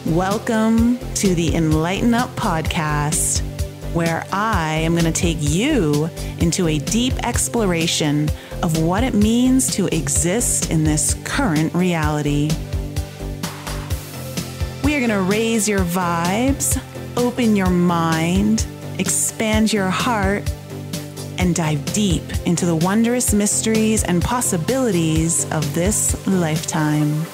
Welcome to the Enlighten Up podcast, where I am going to take you into a deep exploration of what it means to exist in this current reality. We are going to raise your vibes, open your mind, expand your heart, and dive deep into the wondrous mysteries and possibilities of this lifetime.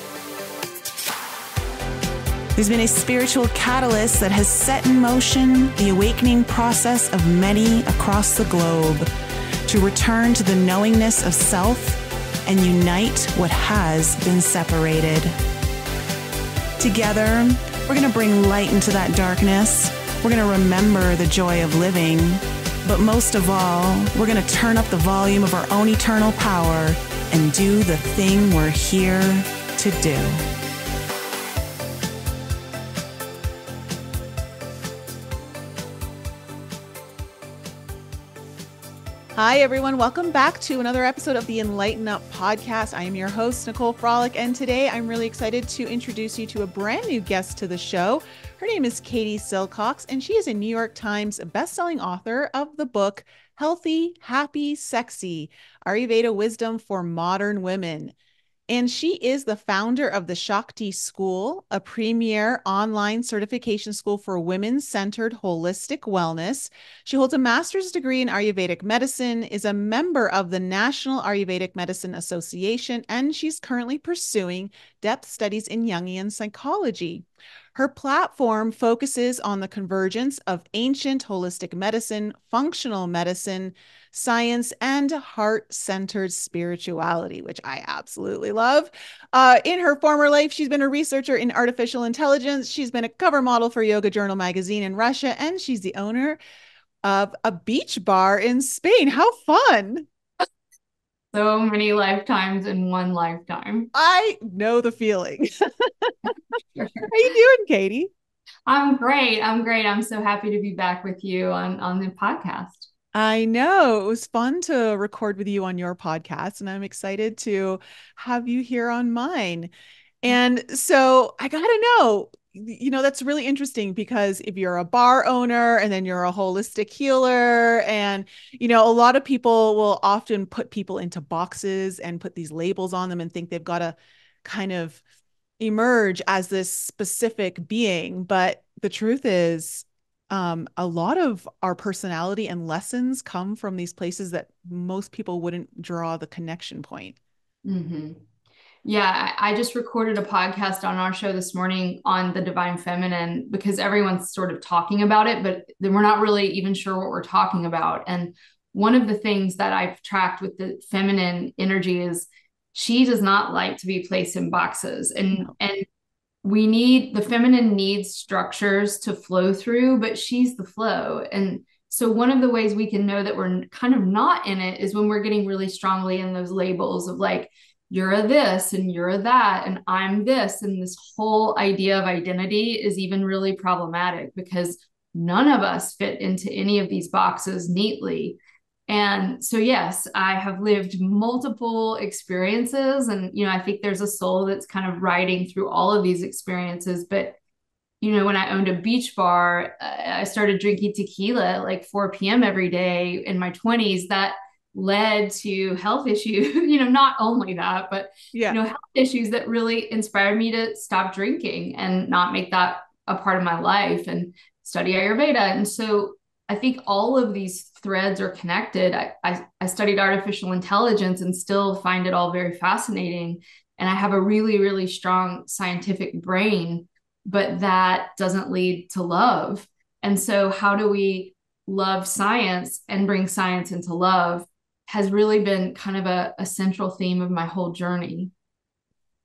There's been a spiritual catalyst that has set in motion the awakening process of many across the globe to return to the knowingness of self and unite what has been separated. Together, we're going to bring light into that darkness. We're going to remember the joy of living. But most of all, we're going to turn up the volume of our own eternal power and do the thing we're here to do. Hi, everyone. Welcome back to another episode of the Enlighten Up podcast. I am your host, Nicole Frolick, and today I'm really excited to introduce you to a brand new guest to the show. Her name is Shakti Silcox, and she is a New York Times bestselling author of the book, Healthy, Happy, Sexy, Ayurveda Wisdom for Modern Women. And she is the founder of the Shakti School, a premier online certification school for women-centered holistic wellness. She holds a master's degree in Ayurvedic Medicine, is a member of the National Ayurvedic Medicine Association, and she's currently pursuing depth studies in Jungian psychology. Her platform focuses on the convergence of ancient holistic medicine, functional medicine, science, and heart-centered spirituality, which I absolutely love. In her former life, she's been a researcher in artificial intelligence. She's been a cover model for Yoga Journal magazine in Russia, and she's the owner of a beach bar in Spain. How fun! So many lifetimes in one lifetime. I know the feeling. How you doing, Katie? I'm great. I'm so happy to be back with you on the podcast. I know it was fun to record with you on your podcast, and I'm excited to have you here on mine. And so I gotta know, that's really interesting because if you're a bar owner and then you're a holistic healer, and, a lot of people will often put people into boxes and put these labels on them and think they've got to kind of emerge as this specific being. But the truth is, a lot of our personality and lessons come from these places that most people wouldn't draw the connection point. Mm-hmm. Yeah, I just recorded a podcast on our show this morning on the divine feminine because everyone's sort of talking about it, but then we're not really even sure what we're talking about. And one of the things that I've tracked with the feminine energy is she does not like to be placed in boxes. And the feminine needs structures to flow through, but she's the flow. And so one of the ways we can know that we're kind of not in it is when we're getting really strongly in those labels of like, you're a this and you're a that, and I'm this. And this whole idea of identity is even really problematic because none of us fit into any of these boxes neatly. And so, yes, I have lived multiple experiences. And, I think there's a soul that's kind of riding through all of these experiences. But, when I owned a beach bar, I started drinking tequila at like 4 p.m. every day in my 20s. That led to health issues, not only that, but, health issues that really inspired me to stop drinking and not make that a part of my life and study Ayurveda. And so I think all of these threads are connected. I studied artificial intelligence and still find it all very fascinating. And I have a really, really strong scientific brain, but that doesn't lead to love. And so how do we love science and bring science into love has really been kind of a central theme of my whole journey.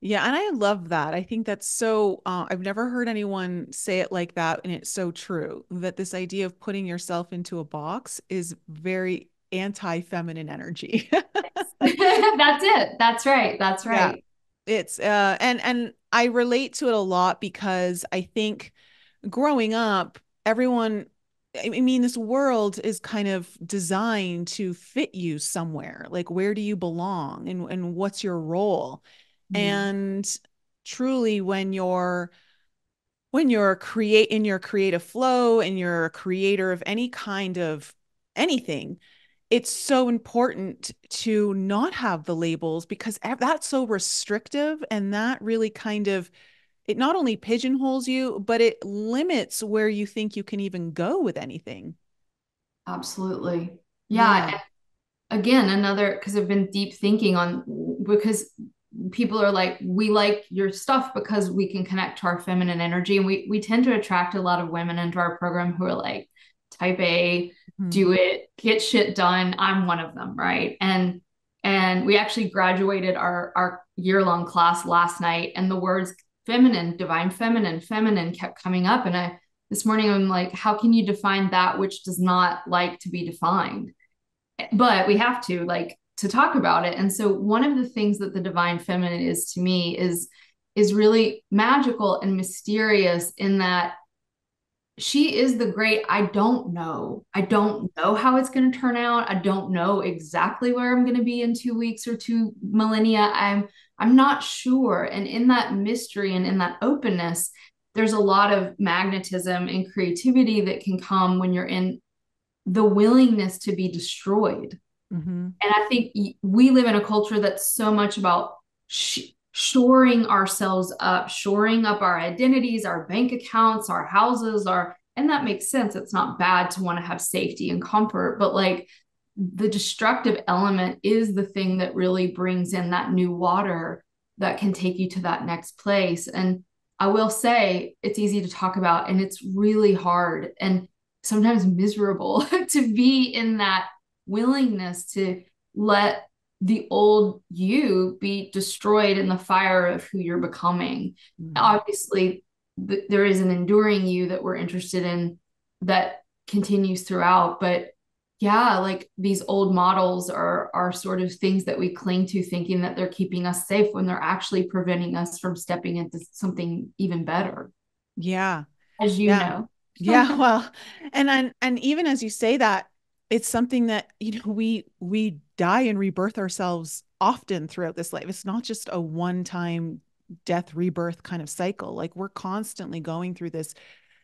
Yeah, and I love that. I think that's so, I've never heard anyone say it like that. And it's so true that this idea of putting yourself into a box is very anti-feminine energy. That's it. That's right. That's Yeah. right. It's, and I relate to it a lot because I think growing up, everyone, I mean, this world is kind of designed to fit you somewhere. Like, where do you belong and what's your role? Mm. And truly, when you're when you're in your creative flow and you're a creator of any kind of anything, it's so important to not have the labels because that's so restrictive, and that really kind of, it not only pigeonholes you, but it limits where you think you can even go with anything. Absolutely. Yeah. Yeah. Again, another, because I've been deep thinking on, because people are like, we like your stuff because we can connect to our feminine energy. And we tend to attract a lot of women into our program who are like type A, Mhm. do it, get shit done. I'm one of them, right? And we actually graduated our year-long class last night, and the words feminine, divine feminine, feminine kept coming up. And I this morning I'm like, how can you define that which does not like to be defined? But we have to like to talk about it. And so one of the things that the divine feminine is to me is really magical and mysterious in that she is the great I don't know how it's going to turn out. I don't know exactly where I'm going to be in 2 weeks or 2 millennia. I'm not sure. And in that mystery and in that openness, there's a lot of magnetism and creativity that can come when you're in the willingness to be destroyed. Mhm. And I think we live in a culture that's so much about shoring ourselves up, shoring up our identities, our bank accounts, our houses, and that makes sense. It's not bad to want to have safety and comfort, but like the destructive element is the thing that really brings in that new water that can take you to that next place. And I will say it's easy to talk about and it's really hard and sometimes miserable to be in that willingness to let the old you be destroyed in the fire of who you're becoming. Mhm. Obviously, there is an enduring you that we're interested in that continues throughout, but yeah, like these old models are sort of things that we cling to thinking that they're keeping us safe when they're actually preventing us from stepping into something even better, Yeah. as you Yeah. know. Yeah, well, and even as you say that, it's something that, we die and rebirth ourselves often throughout this life. It's not just a one-time death rebirth kind of cycle. Like we're constantly going through this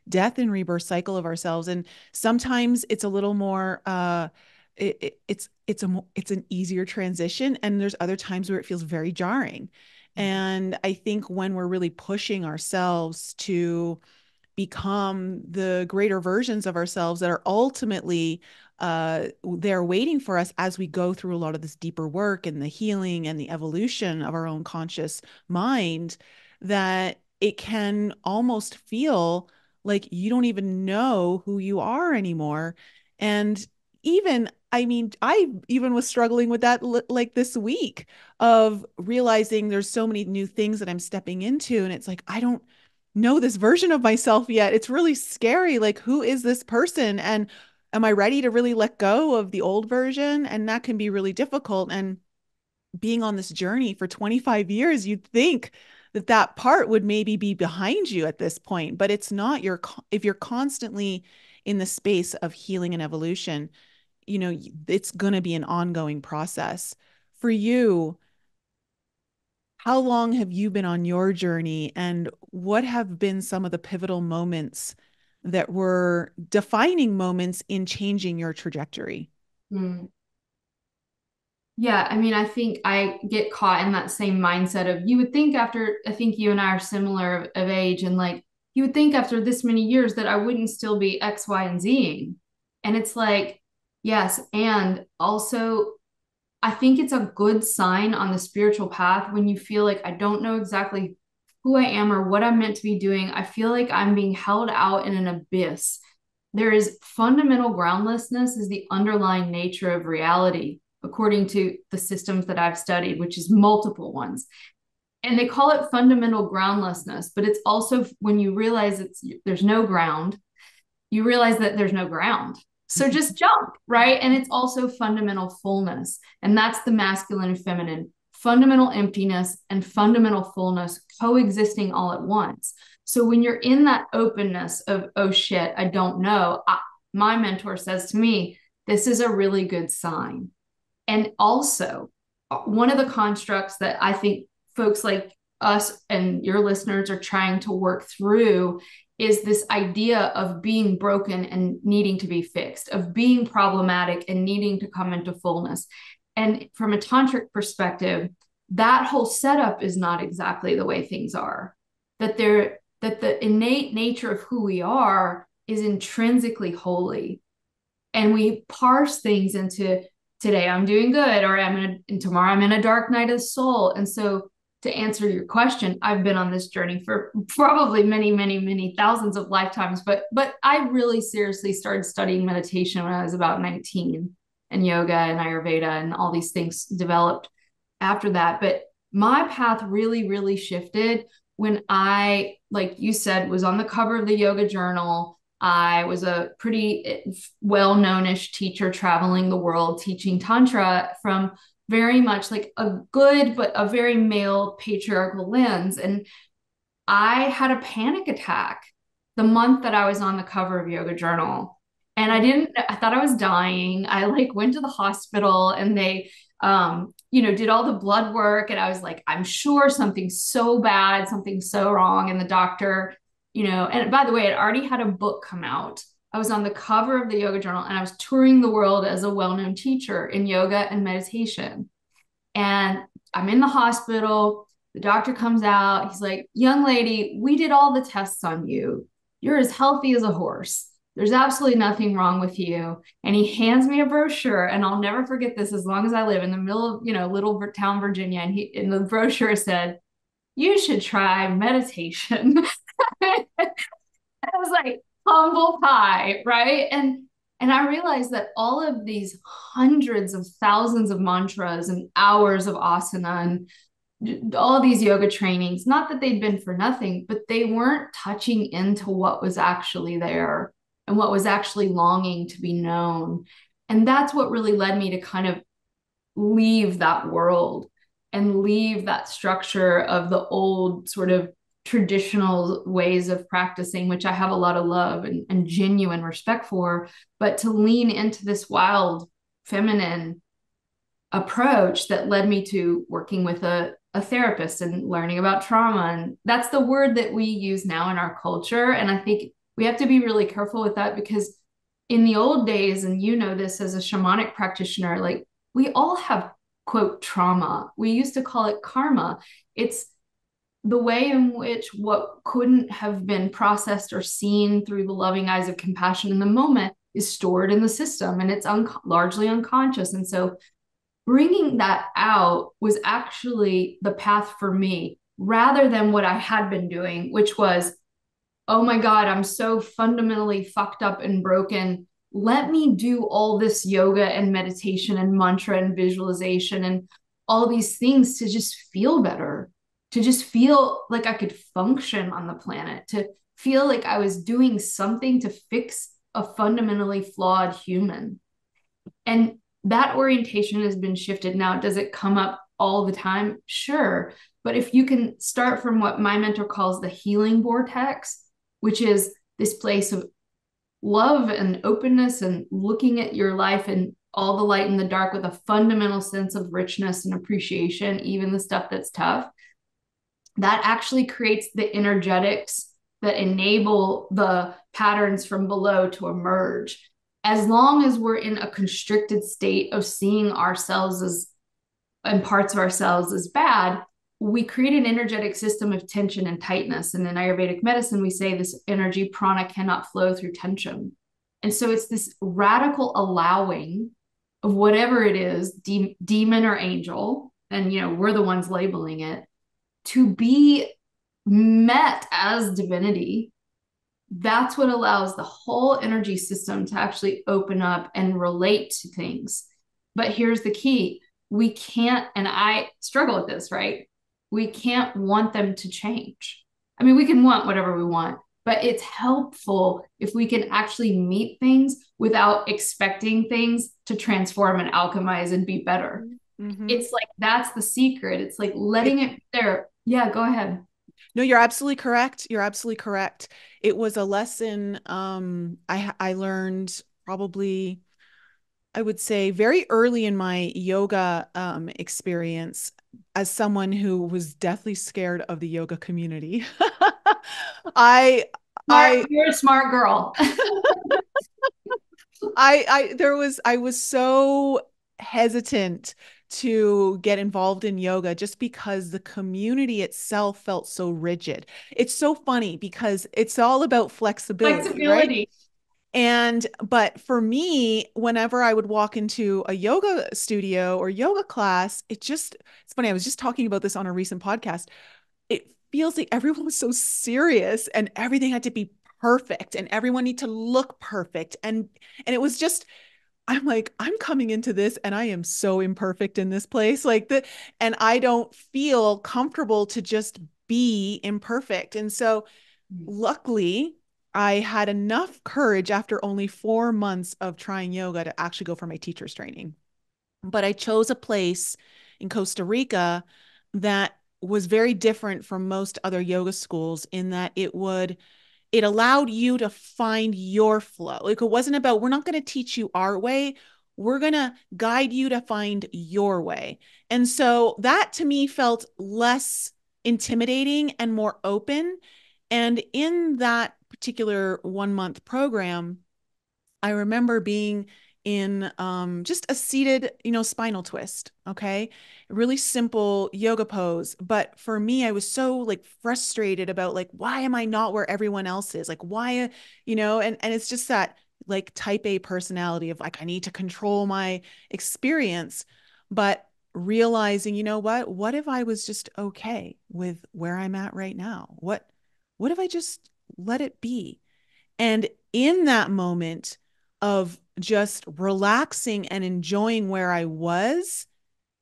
death and rebirth cycle of ourselves, and sometimes it's a little more it's an easier transition, and there's other times where it feels very jarring. And I think when we're really pushing ourselves to become the greater versions of ourselves that are ultimately they're waiting for us as we go through a lot of this deeper work and the healing and the evolution of our own conscious mind, that it can almost feel like you don't even know who you are anymore. And even, I mean, I even was struggling with that like this week, of realizing there's so many new things that I'm stepping into, and it's like I don't know this version of myself yet. It's really scary. Like, who is this person? And am I ready to really let go of the old version? And that can be really difficult. And being on this journey for 25 years, you'd think that that part would maybe be behind you at this point, but it's not. If you're constantly in the space of healing and evolution, it's going to be an ongoing process. For you, how long have you been on your journey, and what have been some of the pivotal moments that were defining moments in changing your trajectory? Mm. Yeah, I mean, I think I get caught in that same mindset of you would think after, I think you and I are similar of age, and like you would think after this many years that I wouldn't still be X, Y, and Zing. And it's like, yes. And also, I think it's a good sign on the spiritual path when you feel like I don't know exactly who I am or what I'm meant to be doing. I feel like I'm being held out in an abyss. There is fundamental groundlessness is the underlying nature of reality, according to the systems that I've studied, which is multiple ones. And they call it fundamental groundlessness, but it's also when you realize there's no ground, you realize that there's no ground. So just jump, right? And it's also fundamental fullness. And that's the masculine and feminine, fundamental emptiness and fundamental fullness coexisting all at once. So when you're in that openness of, oh shit, I don't know, my mentor says to me, this is a really good sign. And also, one of the constructs that I think folks like us and your listeners are trying to work through is this idea of being broken and needing to be fixed, of being problematic and needing to come into fullness. And from a tantric perspective, that whole setup is not exactly the way things are. That the innate nature of who we are is intrinsically holy. And we parse things into today I'm doing good, or tomorrow I'm in a dark night of the soul. And so to answer your question, I've been on this journey for probably many, many, many thousands of lifetimes, but I really seriously started studying meditation when I was about 19, and yoga and Ayurveda and all these things developed after that. But my path really, really shifted when I, like you said, was on the cover of the yoga journal. I was a pretty well-known-ish teacher traveling the world teaching Tantra from very much like a good, but a very male patriarchal lens. And I had a panic attack the month that I was on the cover of Yoga Journal. And I thought I was dying. I like went to the hospital and they, did all the blood work. And I was like, I'm sure something's so bad, something's so wrong. And the doctor, and by the way, it already had a book come out. I was on the cover of the Yoga Journal and I was touring the world as a well-known teacher in yoga and meditation. And I'm in the hospital. The doctor comes out. He's like, young lady, we did all the tests on you. You're as healthy as a horse. There's absolutely nothing wrong with you. And he hands me a brochure, and I'll never forget this as long as I live, in the middle of, little town, Virginia. And in the brochure said, you should try meditation. I was like, humble pie, right? And I realized that all of these hundreds of thousands of mantras and hours of asana and all these yoga trainings, not that they'd been for nothing, but they weren't touching into what was actually there and what was actually longing to be known. And that's what really led me to kind of leave that world and leave that structure of the old sort of traditional ways of practicing, which I have a lot of love and genuine respect for, but to lean into this wild feminine approach that led me to working with a therapist and learning about trauma. And that's the word that we use now in our culture. And I think we have to be really careful with that, because in the old days, and this as a shamanic practitioner, like we all have, quote, trauma. We used to call it karma. It's the way in which what couldn't have been processed or seen through the loving eyes of compassion in the moment is stored in the system, and it's largely unconscious. And so bringing that out was actually the path for me, rather than what I had been doing, which was, oh my God, I'm so fundamentally fucked up and broken. Let me do all this yoga and meditation and mantra and visualization and all these things to just feel better, to just feel like I could function on the planet, to feel like I was doing something to fix a fundamentally flawed human. And that orientation has been shifted. Now, does it come up all the time? Sure. But if you can start from what my mentor calls the healing vortex, which is this place of love and openness and looking at your life and all the light and the dark with a fundamental sense of richness and appreciation, even the stuff that's tough, that actually creates the energetics that enable the patterns from below to emerge. As long as we're in a constricted state of seeing ourselves as, and parts of ourselves as bad, we create an energetic system of tension and tightness. And in Ayurvedic medicine, we say this energy prana cannot flow through tension. And so it's this radical allowing of whatever it is, demon or angel, and we're the ones labeling it, to be met as divinity. That's what allows the whole energy system to actually open up and relate to things. But here's the key. We can't, and I struggle with this, right? We can't want them to change. I mean, we can want whatever we want, but it's helpful if we can actually meet things without expecting things to transform and alchemize and be better. Mm-hmm. It's like, that's the secret. It's like letting it there. Yeah, go ahead. No, you're absolutely correct. You're absolutely correct. It was a lesson I learned probably I would say very early in my yoga experience, as someone who was deathly scared of the yoga community, I Smart, I you're a smart girl. I was so hesitant to get involved in yoga just because the community itself felt so rigid. It's so funny because it's all about flexibility, right? Flexibility. But for me, whenever I would walk into a yoga studio or yoga class, it's funny. I was just talking about this on a recent podcast. It feels like everyone was so serious and everything had to be perfect and everyone need to look perfect. And it was just, I'm like, I'm coming into this and I am so imperfect in this place. And I don't feel comfortable to just be imperfect. And so luckily, I had enough courage after only 4 months of trying yoga to actually go for my teacher's training. But I chose a place in Costa Rica that was very different from most other yoga schools in that it allowed you to find your flow. Like it wasn't about, we're not going to teach you our way. We're going to guide you to find your way. And so that to me felt less intimidating and more open. And in that particular 1 month program, I remember being in just a seated, spinal twist. Okay. A really simple yoga pose. But for me, I was so like frustrated about like, why am I not where everyone else is? Like, why, and it's just that like type A personality of like, I need to control my experience. But realizing, what if I was just okay with where I'm at right now? What if I just let it be? And in that moment of just relaxing and enjoying where I was,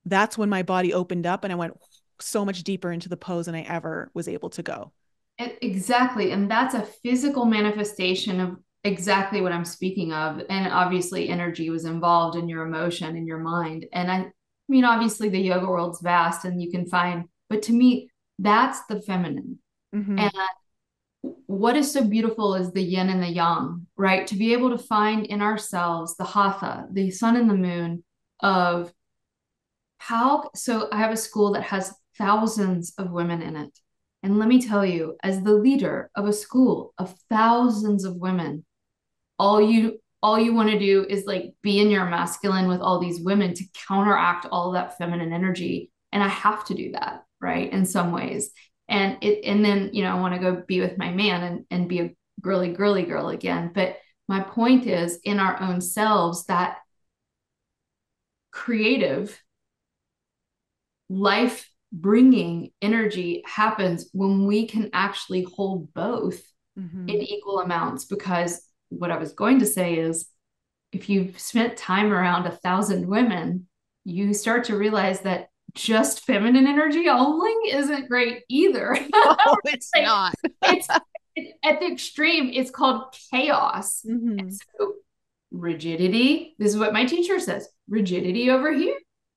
that's when my body opened up and I went so much deeper into the pose than I ever was able to go. Exactly. And that's a physical manifestation of exactly what I'm speaking of. And obviously, energy was involved in your emotion and your mind. And I mean, obviously, the yoga world's vast and you can find, but to me, that's the feminine. Mm-hmm. And what is so beautiful is the yin and the yang, right? To be able to find in ourselves the hatha, the sun and the moon of how. So I have a school that has thousands of women in it. And let me tell you, as the leader of a school of thousands of women, all you want to do is like be in your masculine with all these women to counteract all of that feminine energy. And I have to do that, right? In some ways. And then, I want to go be with my man and be a girly girl again. But my point is in our own selves, that creative life bringing energy happens when we can actually hold both Mm-hmm. in equal amounts. Because what I was going to say is, if you've spent time around 1,000 women, you start to realize that just feminine energy only isn't great either. Oh, it's Like, not. it's at the extreme, it's called chaos. And Mm-hmm. so rigidity, this is what my teacher says, rigidity over here,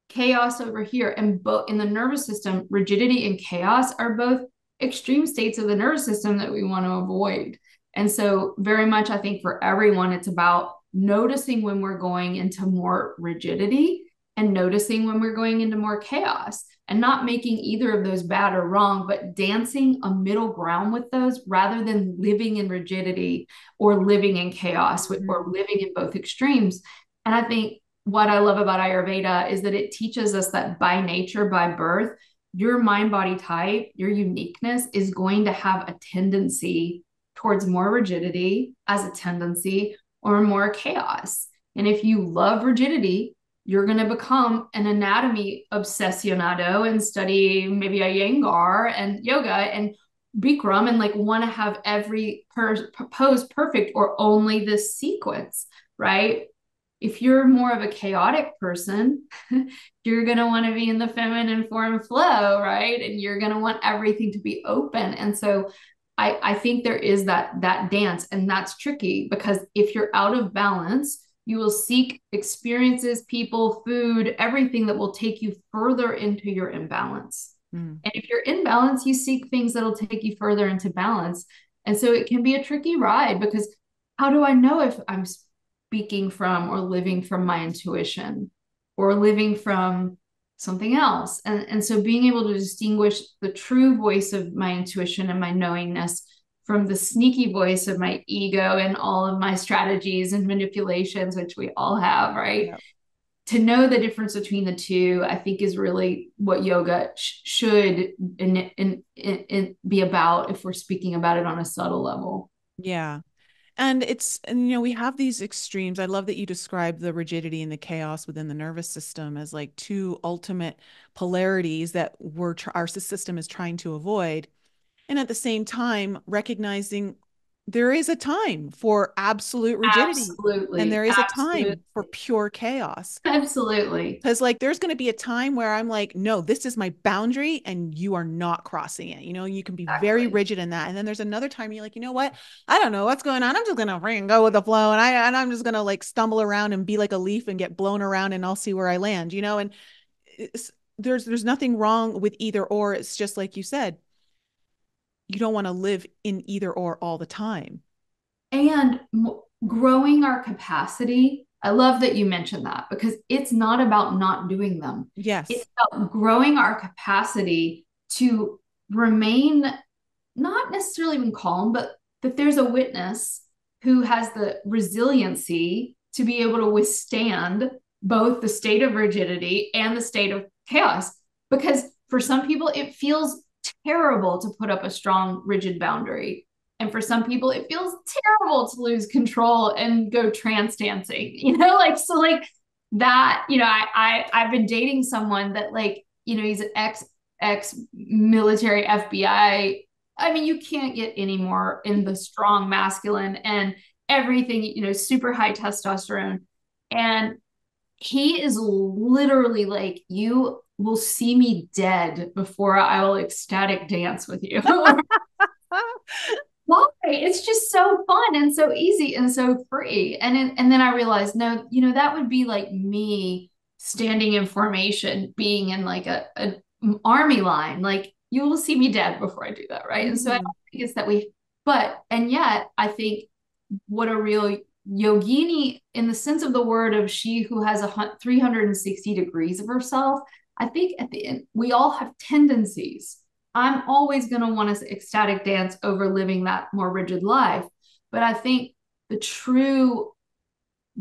chaos over here. And both in the nervous system, rigidity and chaos are both extreme states of the nervous system that we want to avoid. And so very much, I think for everyone, it's about noticing when we're going into more rigidity and noticing when we're going into more chaos, and not making either of those bad or wrong, but dancing a middle ground with those rather than living in rigidity or living in chaos or Mm-hmm. living in both extremes. And I think what I love about Ayurveda is that it teaches us that by nature, by birth, your mind body type, your uniqueness is going to have a tendency towards more rigidity as a tendency or more chaos. And if you love rigidity, you're going to become an anatomy obsessionado and study maybe Iyengar and yoga and Bikram and like want to have every pose perfect or only this sequence, right? If you're more of a chaotic person, you're going to want to be in the feminine form flow, right? And you're going to want everything to be open. And so I think there is that dance, and that's tricky because if you're out of balance, you will seek experiences, people, food, everything that will take you further into your imbalance. Mm. And if you're in balance, you seek things that'll take you further into balance. And so it can be a tricky ride because how do I know if I'm speaking from or living from my intuition or living from something else. And so being able to distinguish the true voice of my intuition and my knowingness from the sneaky voice of my ego and all of my strategies and manipulations, which we all have, right? Yeah. To know the difference between the two, I think is really what yoga should be about if we're speaking about it on a subtle level. Yeah. And we have these extremes. I love that you describe the rigidity and the chaos within the nervous system as like two ultimate polarities that our system is trying to avoid. And at the same time, recognizing there is a time for absolute rigidity and Absolutely. there is a Absolutely. time for pure chaos. Absolutely. Because like there's going to be a time where I'm like, no, this is my boundary and you are not crossing it. You can be very Exactly. rigid in that. And then there's another time you're like, you know what? I don't know what's going on. I'm just gonna freaking go with the flow. And I'm just gonna like stumble around and be like a leaf and get blown around and I'll see where I land. And there's nothing wrong with either or. It's just like you said, you don't want to live in either or all the time. And growing our capacity. I love that you mentioned that because it's not about not doing them. Yes. It's about growing our capacity to remain not necessarily even calm, but that there's a witness who has the resiliency to be able to withstand both the state of rigidity and the state of chaos. Because for some people, it feels terrible to put up a strong, rigid boundary. And for some people, it feels terrible to lose control and go trance dancing, like that, I've been dating someone that he's an ex military FBI. I mean, you can't get any more in the strong masculine and everything, super high testosterone. And he is literally like, you will see me dead before I will ecstatic dance with you. Why? It's just so fun and so easy and so free. And then I realized, no, that would be like me standing in formation, being in like a army line. Like you will see me dead before I do that, right? And so I Mhm. don't think it's that and yet I think what a real yogini, in the sense of the word of she who has 360 degrees of herself, I think at the end we all have tendencies. I'm always going to want to ecstatic dance over living that more rigid life. But I think the true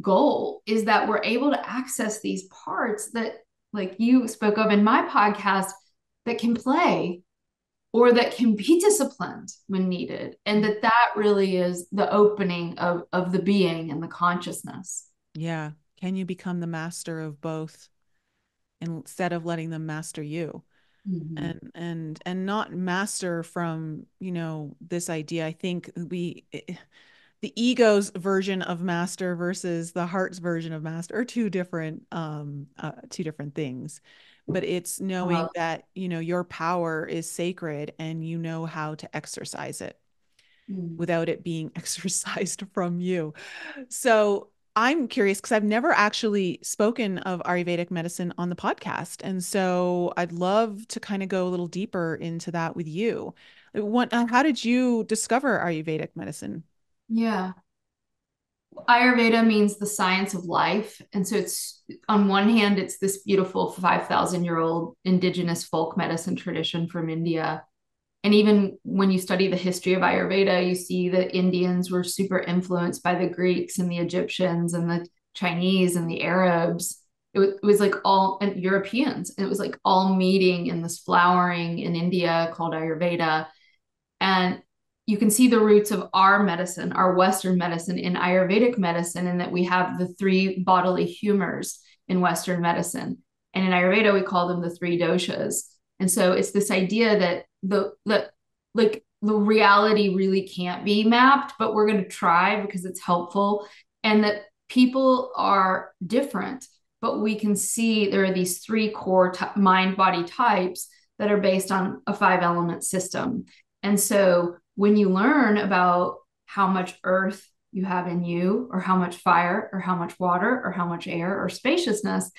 goal is that we're able to access these parts that, like you spoke of in my podcast, that can play or that can be disciplined when needed. And that really is the opening of the being and the consciousness. Yeah. Can you become the master of both instead of letting them master you? Mm-hmm. And not master from, this idea. I think the ego's version of master versus the heart's version of master are two different things. But it's knowing that, your power is sacred and you know how to exercise it Mm-hmm. without it being exercised from you. So I'm curious because I've never actually spoken of Ayurvedic medicine on the podcast. And so I'd love to kind of go a little deeper into that with you. How did you discover Ayurvedic medicine? Yeah. Ayurveda means the science of life. And so it's, on one hand, it's this beautiful 5,000-year-old indigenous folk medicine tradition from India. And even when you study the history of Ayurveda, you see the Indians were super influenced by the Greeks and the Egyptians and the Chinese and the Arabs. It was like all and Europeans. And it was like all meeting in this flowering in India called Ayurveda. And you can see the roots of our medicine, our Western medicine, in Ayurvedic medicine, and that we have the three bodily humors in Western medicine. And in Ayurveda, we call them the three doshas. And so it's this idea that the reality really can't be mapped, but we're going to try because it's helpful. And that people are different, but we can see there are these three core mind body types that are based on a 5-element system. And so when you learn about how much earth you have in you, or how much fire, or how much water, or how much air, or spaciousness,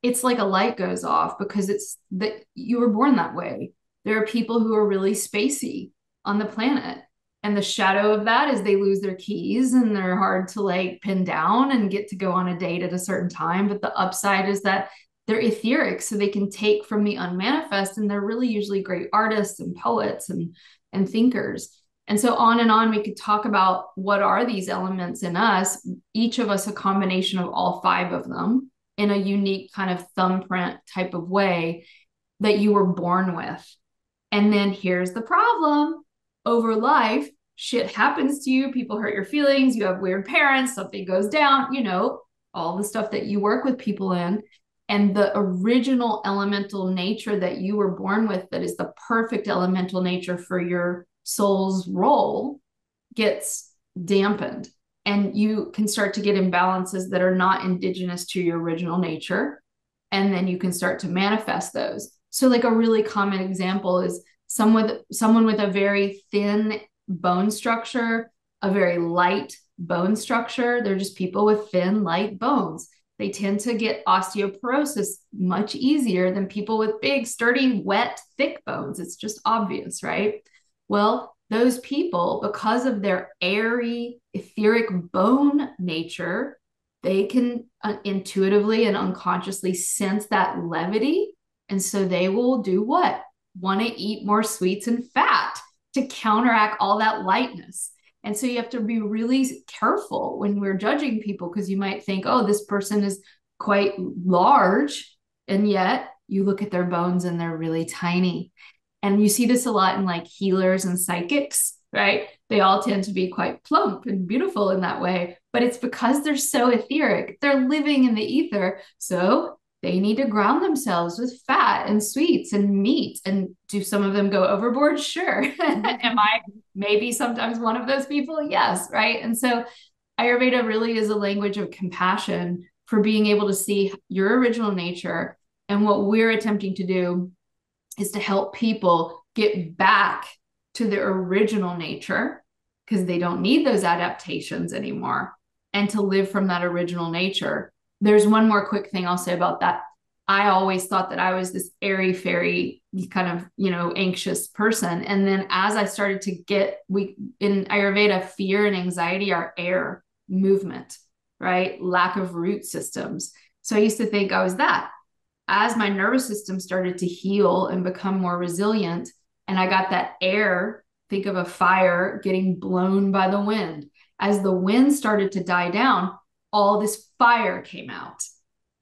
it's like a light goes off because it's that you were born that way. There are people who are really spacey on the planet. And the shadow of that is they lose their keys and they're hard to like pin down and get to go on a date at a certain time. But the upside is that they're etheric, so they can take from the unmanifest, and they're really usually great artists and poets and thinkers. And so on, we could talk about what are these elements in us, each of us a combination of all 5 of them in a unique kind of thumbprint type of way that you were born with. And then here's the problem. Over life, shit happens to you. People hurt your feelings. You have weird parents. Something goes down, all the stuff that you work with people in. And the original elemental nature that you were born with, that is the perfect elemental nature for your soul's role, gets dampened. And you can start to get imbalances that are not indigenous to your original nature. And then you can start to manifest those. So like a really common example is someone with a very thin bone structure, a very light bone structure. They're just people with thin, light bones. They tend to get osteoporosis much easier than people with big, sturdy, wet, thick bones. It's just obvious, right? Well, those people, because of their airy, etheric bone nature, they can intuitively and unconsciously sense that levity. And so they will do what? Want to eat more sweets and fat to counteract all that lightness. And so you have to be really careful when we're judging people, because you might think, oh, this person is quite large. And yet you look at their bones and they're really tiny. And you see this a lot in like healers and psychics, right? They all tend to be quite plump and beautiful in that way, but it's because they're so etheric. They're living in the ether. So they need to ground themselves with fat and sweets and meat. And do some of them go overboard? Sure. Am I maybe sometimes one of those people? Yes. Right. And so Ayurveda really is a language of compassion for being able to see your original nature. And what we're attempting to do is to help people get back to their original nature, because they don't need those adaptations anymore, and to live from that original nature. There's one more quick thing I'll say about that. I always thought that I was this airy fairy kind of, anxious person. And then as I started to in Ayurveda, fear and anxiety are air movement, right? Lack of root systems. So I used to think I was that. As my nervous system started to heal and become more resilient, and I got that air, think of a fire getting blown by the wind. As the wind started to die down, all this fire came out.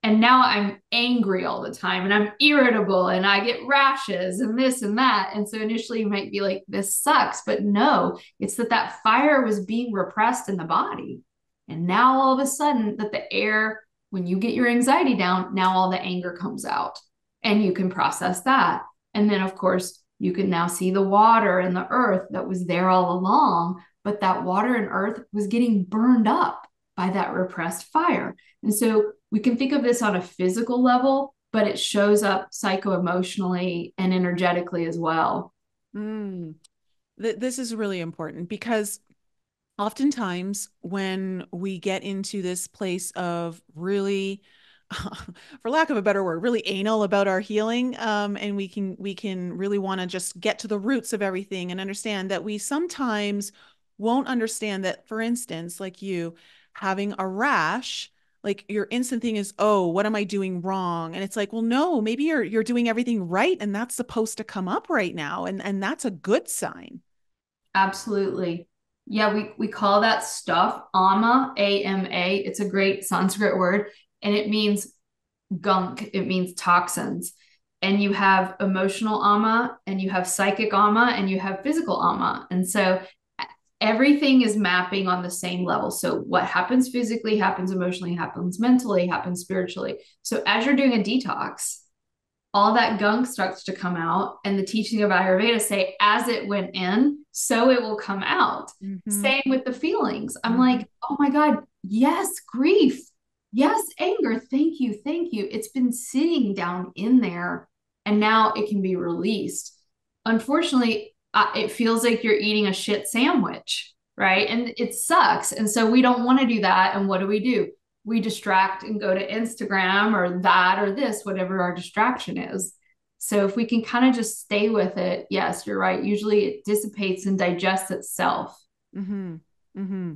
And now I'm angry all the time, and I'm irritable, and I get rashes and this and that. And so initially you might be like, this sucks, but no, it's that fire was being repressed in the body. And now all of a sudden that the air, when you get your anxiety down, now all the anger comes out and you can process that. And then of course you can now see the water and the earth that was there all along, but that water and earth was getting burned up by that repressed fire. And so we can think of this on a physical level, but it shows up psycho-emotionally and energetically as well. This is really important, because oftentimes when we get into this place of really, for lack of a better word, really anal about our healing, and we can really want to just get to the roots of everything and understand that we sometimes won't understand that, for instance, like you having a rash, like your instant thing is, oh, what am I doing wrong? And it's like, well, no, maybe you're doing everything right, and that's supposed to come up right now, and that's a good sign. Absolutely. Yeah, we call that stuff ama, A-M-A. It's a great Sanskrit word, and it means gunk. It means toxins. And you have emotional ama, and you have psychic ama, and you have physical ama. And so everything is mapping on the same level. So what happens physically happens emotionally, happens mentally, happens spiritually. So as you're doing a detox, all that gunk starts to come out. And the teaching of Ayurveda say, as it went in, so it will come out. Mm-hmm. Same with the feelings. I'm like, oh my God, yes, grief. Yes, anger. Thank you. Thank you. It's been sitting down in there, and now it can be released. Unfortunately, it feels like you're eating a shit sandwich, right? And it sucks. And so we don't want to do that. And what do? We distract and go to Instagram or that or this, whatever our distraction is. So if we can kind of just stay with it, yes, you're right. Usually it dissipates and digests itself. Mm-hmm. Mm-hmm.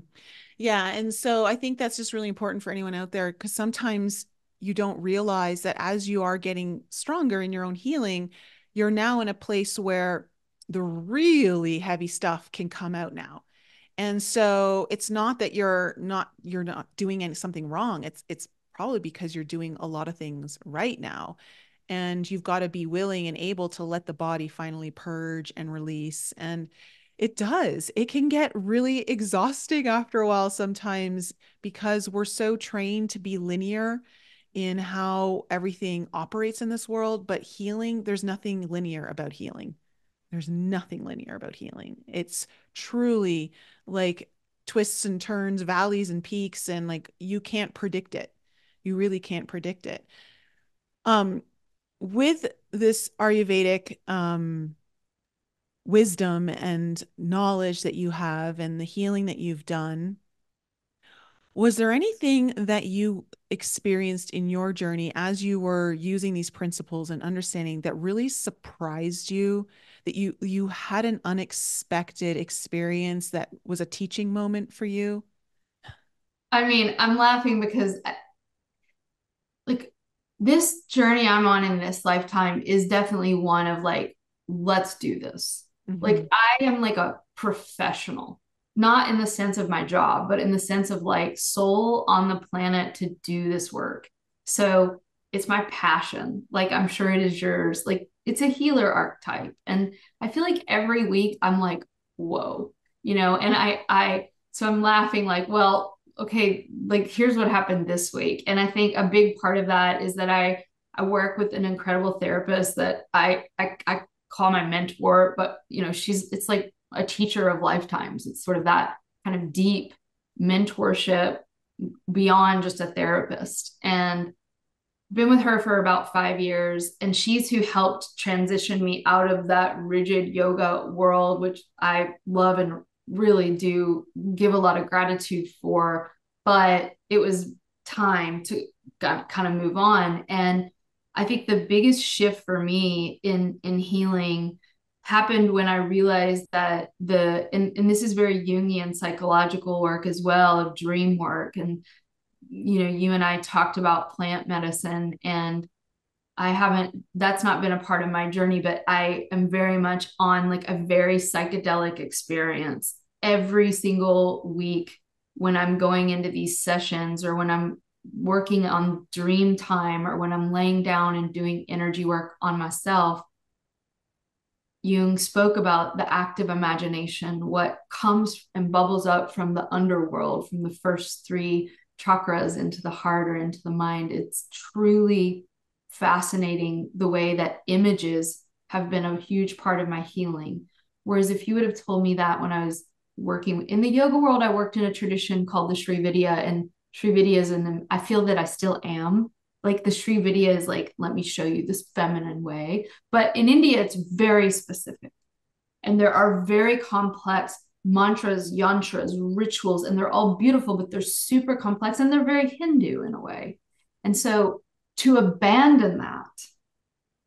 Yeah. And so I think that's just really important for anyone out there because sometimes you don't realize that as you are getting stronger in your own healing, you're now in a place where the really heavy stuff can come out now. And so it's not that you're not doing something wrong. It's probably because you're doing a lot of things right now. And you've got to be willing and able to let the body finally purge and release. And it does. It can get really exhausting after a while sometimes because we're so trained to be linear in how everything operates in this world. But healing, there's nothing linear about healing. There's nothing linear about healing. It's truly like twists and turns, valleys and peaks, and like you can't predict it. You really can't predict it. Um, with this Ayurvedic wisdom and knowledge that you have and the healing that you've done, was there anything that you experienced in your journey as you were using these principles and understanding that really surprised you, that you had an unexpected experience that was a teaching moment for you? I mean, I'm laughing because like this journey I'm on in this lifetime is definitely one of like, let's do this. Hmm. Like, I am like a professional, not in the sense of my job, but in the sense of like soul on the planet to do this work. So it's my passion. Like, I'm sure it is yours. Like, it's a healer archetype. And I feel like every week I'm like, whoa, and so I'm laughing like, well, okay, like here's what happened this week. And I think a big part of that is that I work with an incredible therapist that I call my mentor, but it's like a teacher of lifetimes. It's sort of that kind of deep mentorship beyond just a therapist. And been with her for about 5 years, and she's who helped transition me out of that rigid yoga world, which I love and really do give a lot of gratitude for. But it was time to kind of move on. And I think the biggest shift for me in healing happened when I realized that and this is very Jungian psychological work as well, of dream work. And you and I talked about plant medicine, and that's not been a part of my journey, but I am very much on like a very psychedelic experience every single week when I'm going into these sessions, or when I'm working on dream time, or when I'm laying down and doing energy work on myself. Jung spoke about the active imagination, what comes and bubbles up from the underworld, from the first three chakras into the heart or into the mind. It's truly fascinating the way that images have been a huge part of my healing. Whereas if you would have told me that when I was working in the yoga world, I worked in a tradition called the Sri Vidya, and Sri Vidya is I feel that I still am. Like the Sri Vidya is like, let me show you this feminine way. But in India, it's very specific. And there are very complex mantras, yantras, rituals, and they're all beautiful, but they're super complex and they're very Hindu in a way. And so to abandon that,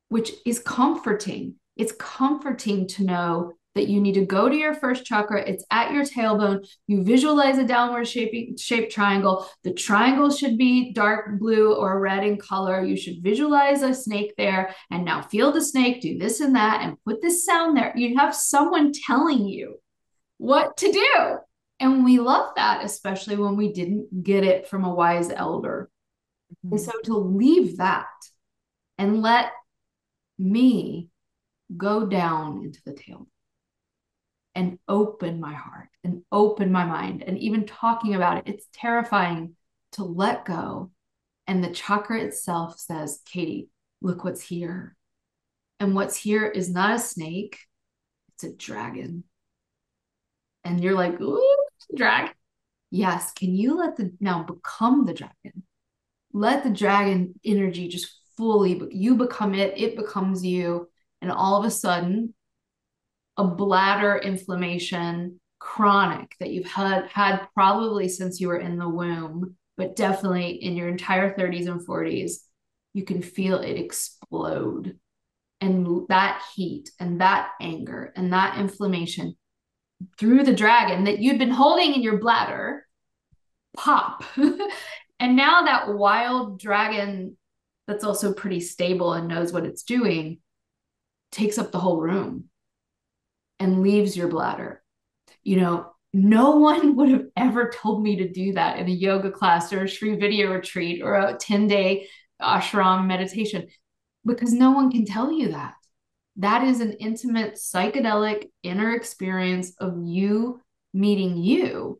which is comforting, it's comforting to know that you need to go to your first chakra. It's at your tailbone. You visualize a downward shaped triangle. The triangle should be dark blue or red in color. You should visualize a snake there. And now feel the snake, do this and that, and put this sound there. You have someone telling you what to do. And we love that, especially when we didn't get it from a wise elder. Mm-hmm. And so to leave that and let me go down into the tailbone and open my heart and open my mind. And even talking about it, it's terrifying to let go. And the chakra itself says, Katie, look what's here. And what's here is not a snake, it's a dragon. And you're like, ooh, dragon. Yes. Can you now become the dragon? Let the dragon energy just fully, you become it becomes you. And all of a sudden, a bladder inflammation, chronic, that you've had probably since you were in the womb, but definitely in your entire 30s and 40s, you can feel it explode. and that heat and that anger and that inflammation through the dragon that you'd been holding in your bladder pop. And now that wild dragon that's also pretty stable and knows what it's doing takes up the whole room and leaves your bladder. No one would have ever told me to do that in a yoga class or a Shri Vidya retreat or a 10-day ashram meditation, because no one can tell you that. That is an intimate, psychedelic inner experience of you meeting you.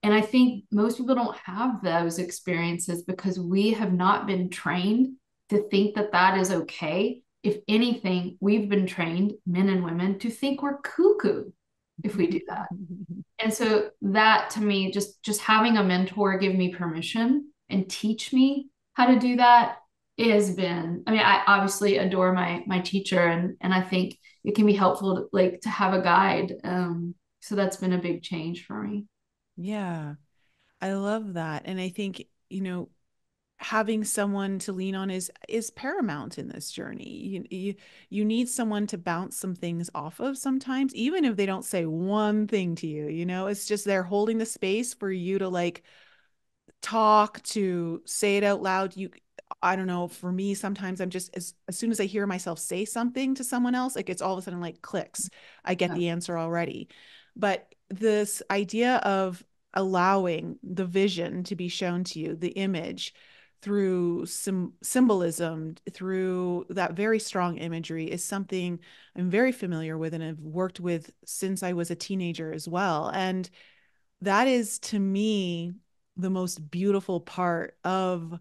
And I think most people don't have those experiences because we have not been trained to think that that is okay. If anything, we've been trained, men and women, to think we're cuckoo if we do that. And so that, to me, just having a mentor give me permission and teach me how to do that has been, I mean, I obviously adore my teacher, and I think it can be helpful to have a guide. So that's been a big change for me. Yeah, I love that. And I think, having someone to lean on is paramount in this journey. You need someone to bounce some things off of sometimes, even if they don't say one thing to you, it's just they're holding the space for you to talk, to say it out loud. I don't know, for me, sometimes I'm just, as soon as I hear myself say something to someone else, it's all of a sudden clicks. I get the answer already. But this idea of allowing the vision to be shown to you, the image, through some symbolism, through that very strong imagery, is something I'm very familiar with and have worked with since I was a teenager as well. And that is, to me, the most beautiful part of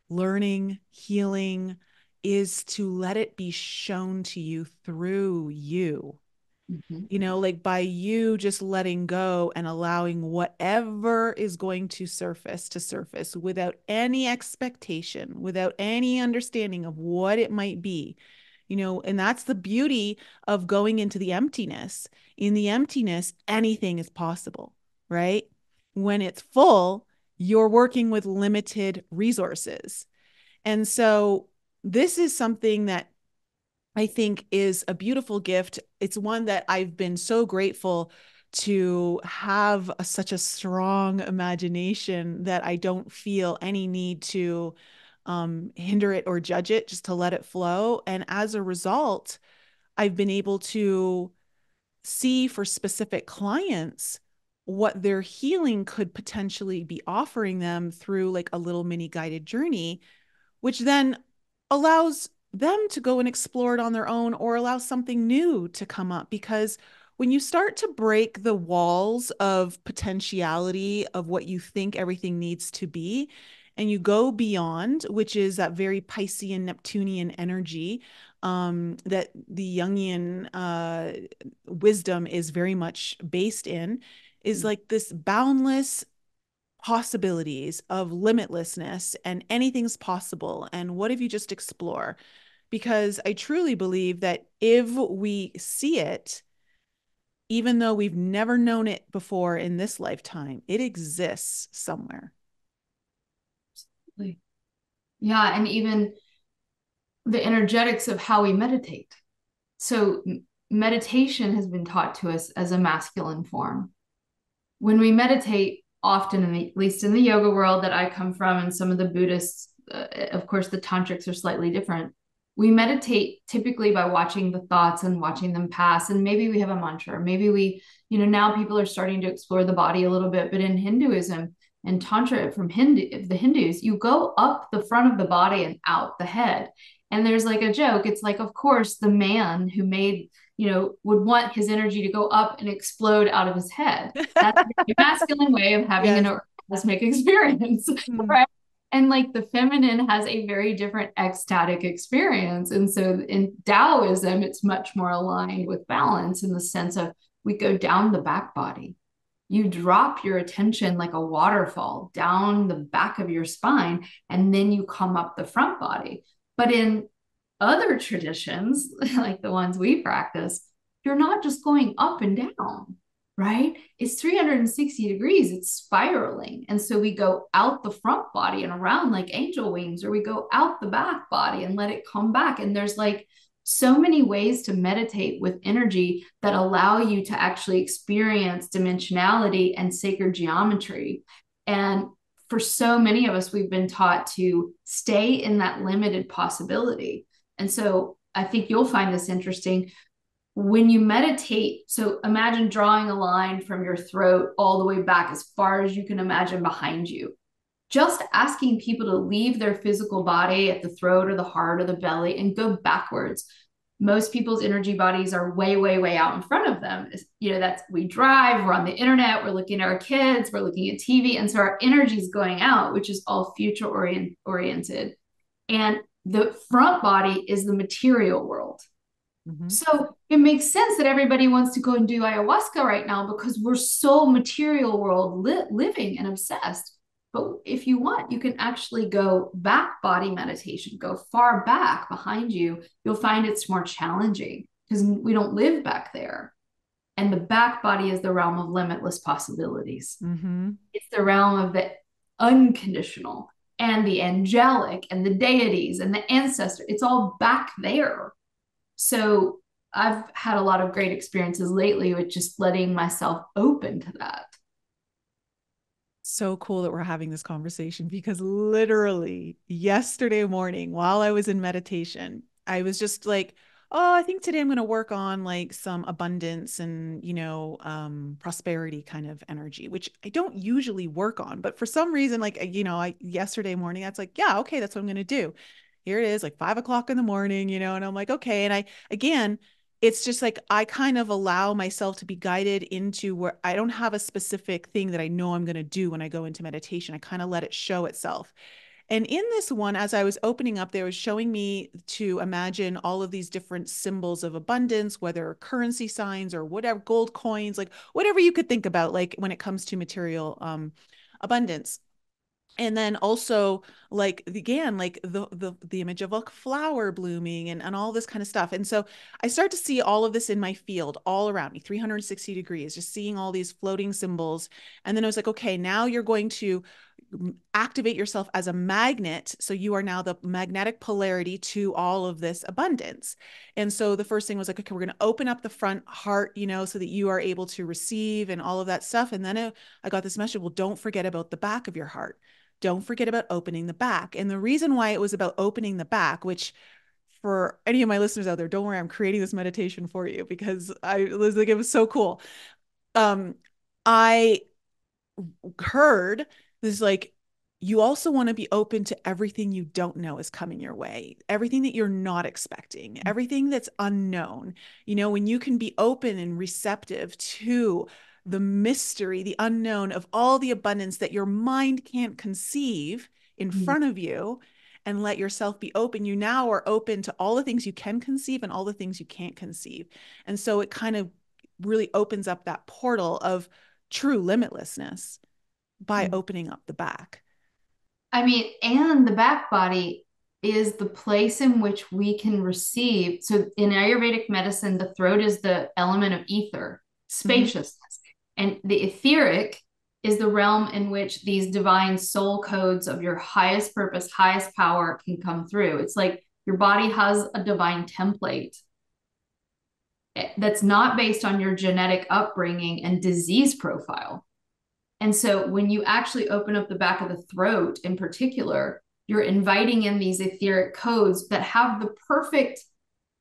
learning, healing, is to let it be shown to you through you. By you just letting go and allowing whatever is going to surface without any expectation, without any understanding of what it might be. And that's the beauty of going into the emptiness. In the emptiness, anything is possible, right? When it's full, you're working with limited resources. And so this is something that I think is a beautiful gift. It's one that I've been so grateful to have such a strong imagination that I don't feel any need to hinder it or judge it, just to let it flow. And as a result, I've been able to see for specific clients what their healing could potentially be offering them through a little mini guided journey, which then allows them to go and explore it on their own, or allow something new to come up. Because when you start to break the walls of potentiality of what you think everything needs to be, and you go beyond, which is that very Piscean Neptunian energy that the Jungian wisdom is very much based in, is this boundless possibilities of limitlessness, and anything's possible. And what if you just explore? Because I truly believe that if we see it, even though we've never known it before in this lifetime, it exists somewhere. Absolutely. Yeah. And even the energetics of how we meditate. So meditation has been taught to us as a masculine form. When we meditate, often, at least in the yoga world that I come from, and some of the Buddhists, of course, the tantrics are slightly different. We meditate typically by watching the thoughts and watching them pass. And maybe we have a mantra. Maybe we, now people are starting to explore the body a little bit. But in Hinduism and Tantra from the Hindus, you go up the front of the body and out the head. And there's a joke. It's of course, the man who made, would want his energy to go up and explode out of his head. That's a masculine way of having an orgasmic experience, right? And the feminine has a very different ecstatic experience. And so in Taoism, it's much more aligned with balance, in the sense of we go down the back body. You drop your attention like a waterfall down the back of your spine, and then you come up the front body. But in other traditions, like the ones we practice, you're not just going up and down, right? It's 360 degrees, it's spiraling. And so we go out the front body and around like angel wings, or we go out the back body and let it come back. And there's so many ways to meditate with energy that allow you to actually experience dimensionality and sacred geometry. And for so many of us, we've been taught to stay in that limited possibility. And so I think you'll find this interesting when you meditate. So imagine drawing a line from your throat all the way back as far as you can imagine behind you. Just asking people to leave their physical body at the throat or the heart or the belly and go backwards. Most people's energy bodies are way, way, way out in front of them. That's, we drive, we're on the internet, we're looking at our kids, we're looking at TV. And so our energy is going out, which is all future oriented. And the front body is the material world. Mm-hmm. So it makes sense that everybody wants to go and do ayahuasca right now because we're so material world living and obsessed. But if you want, you can actually go back body meditation, go far back behind you. You'll find it's more challenging because we don't live back there. And the back body is the realm of limitless possibilities. Mm-hmm. It's the realm of the unconditional and the angelic and the deities and the ancestors. It's all back there. So I've had a lot of great experiences lately with just letting myself open to that. So cool that we're having this conversation because literally yesterday morning while I was in meditation, I was just like, oh, I think today I'm going to work on like some abundance and, prosperity kind of energy, which I don't usually work on. But for some reason, like, yesterday morning, that's like, yeah, okay, that's what I'm going to do. Here it is, like 5 o'clock in the morning, and I'm like, okay. And it's just like, I kind of allow myself to be guided into where I don't have a specific thing that I know I'm going to do when I go into meditation. I kind of let it show itself. And in this one, as I was opening up, they was showing me to imagine all of these different symbols of abundance, whether currency signs or whatever, gold coins, like whatever you could think about, like when it comes to material abundance. And then also like again, like the image of a flower blooming and all this kind of stuff. And so I start to see all of this in my field all around me, 360 degrees, just seeing all these floating symbols. And then I was like, okay, now you're going to activate yourself as a magnet. So you are now the magnetic polarity to all of this abundance. And so the first thing was like, okay, we're going to open up the front heart, so that you are able to receive and all of that stuff. And then I got this message, well, don't forget about the back of your heart. Don't forget about opening the back. And the reason why it was about opening the back, which for any of my listeners out there, don't worry, I'm creating this meditation for you because it was so cool. I heard this, like, you also want to be open to everything you don't know is coming your way, everything that you're not expecting, everything that's unknown. When you can be open and receptive to the mystery, the unknown of all the abundance that your mind can't conceive in front of you, and let yourself be open, you now are open to all the things you can conceive and all the things you can't conceive. And so it kind of really opens up that portal of true limitlessness by opening up the back. I mean, and the back body is the place in which we can receive. So in Ayurvedic medicine, the throat is the element of ether, spaciousness. And the etheric is the realm in which these divine soul codes of your highest purpose, highest power can come through. It's like your body has a divine template that's not based on your genetic upbringing and disease profile. And so when you actually open up the back of the throat in particular, you're inviting in these etheric codes that have the perfect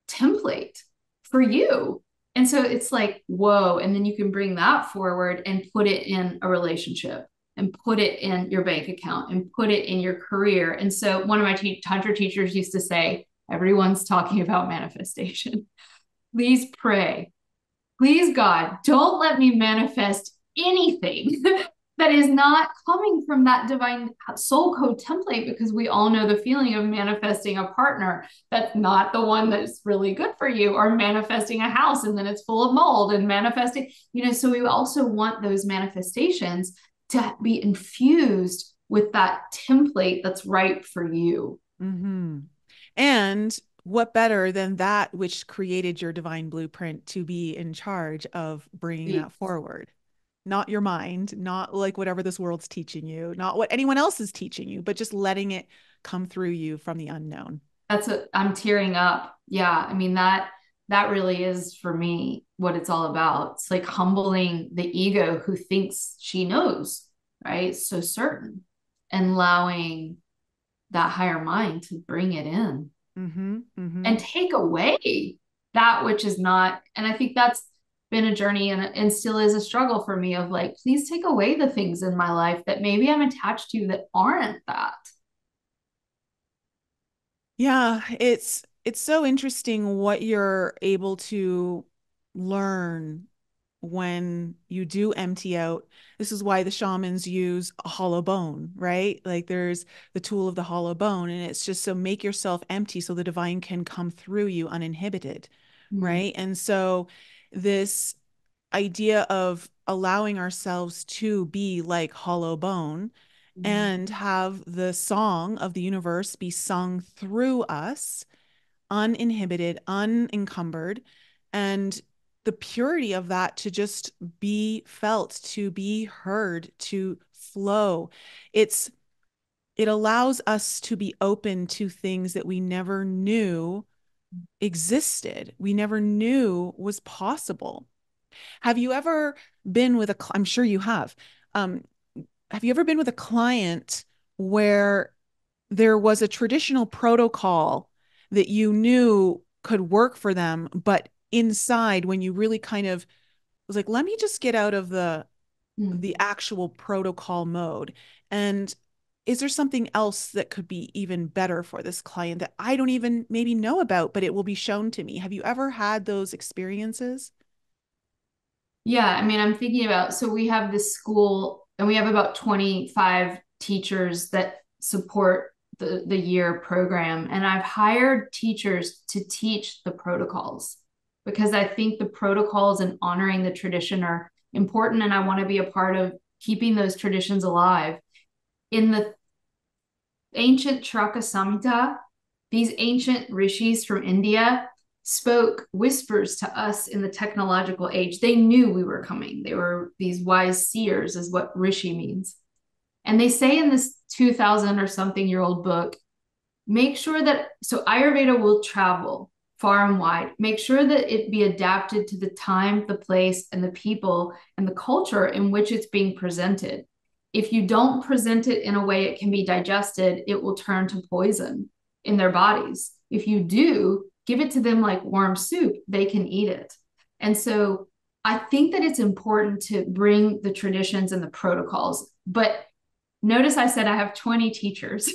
template for you. And so it's like, whoa. And then you can bring that forward and put it in a relationship and put it in your bank account and put it in your career. And so one of my Tantra teachers used to say, everyone's talking about manifestation. Please pray. Please, God, don't let me manifest anything that is not coming from that divine soul code template, because we all know the feeling of manifesting a partner that's not the one that's really good for you, or manifesting a house and then it's full of mold, and manifesting, so we also want those manifestations to be infused with that template that's right for you. Mm-hmm. And what better than that which created your divine blueprint to be in charge of bringing that forward? Not your mind, not like whatever this world's teaching you, not what anyone else is teaching you, but just letting it come through you from the unknown. I'm tearing up. Yeah. I mean, that really is for me what it's all about. It's like humbling the ego who thinks she knows, right? So certain, and allowing that higher mind to bring it in and take away that which is not. And I think that's been a journey and still is a struggle for me of like, please take away the things in my life that maybe I'm attached to that aren't that. Yeah, it's so interesting what you're able to learn when you do empty out. This is why the shamans use a hollow bone, right? Like there's the tool of the hollow bone, and it's just so make yourself empty so the divine can come through you uninhibited, Mm. right? And so this idea of allowing ourselves to be like hollow bone Mm. and have the song of the universe be sung through us, uninhibited, unencumbered, and the purity of that to just be felt, to be heard, to flow. It's it allows us to be open to things that we never knew existed. We never knew was possible. Have you ever been with I'm sure you have. Um, have you ever been with a client where there was a traditional protocol that you knew could work for them, but inside, when you really kind of was like, let me just get out of the Mm. actual protocol mode. And is there something else that could be even better for this client that I don't even maybe know about, but it will be shown to me? Have you ever had those experiences? Yeah, I mean, I'm thinking about, so we have this school and we have about 25 teachers that support the year program. And I've hired teachers to teach the protocols because I think the protocols and honoring the tradition are important. And I want to be a part of keeping those traditions alive. In the ancient Traka Samhita, these ancient rishis from India spoke whispers to us in the technological age. They knew we were coming. They were these wise seers, is what rishi means. And they say in this 2000 or something year old book, make sure that, so Ayurveda will travel far and wide. Make sure that it be adapted to the time, the place, and the people and the culture in which it's being presented. If you don't present it in a way it can be digested, it will turn to poison in their bodies. If you do, give it to them like warm soup, they can eat it. And so I think that it's important to bring the traditions and the protocols. But notice I said I have 20 teachers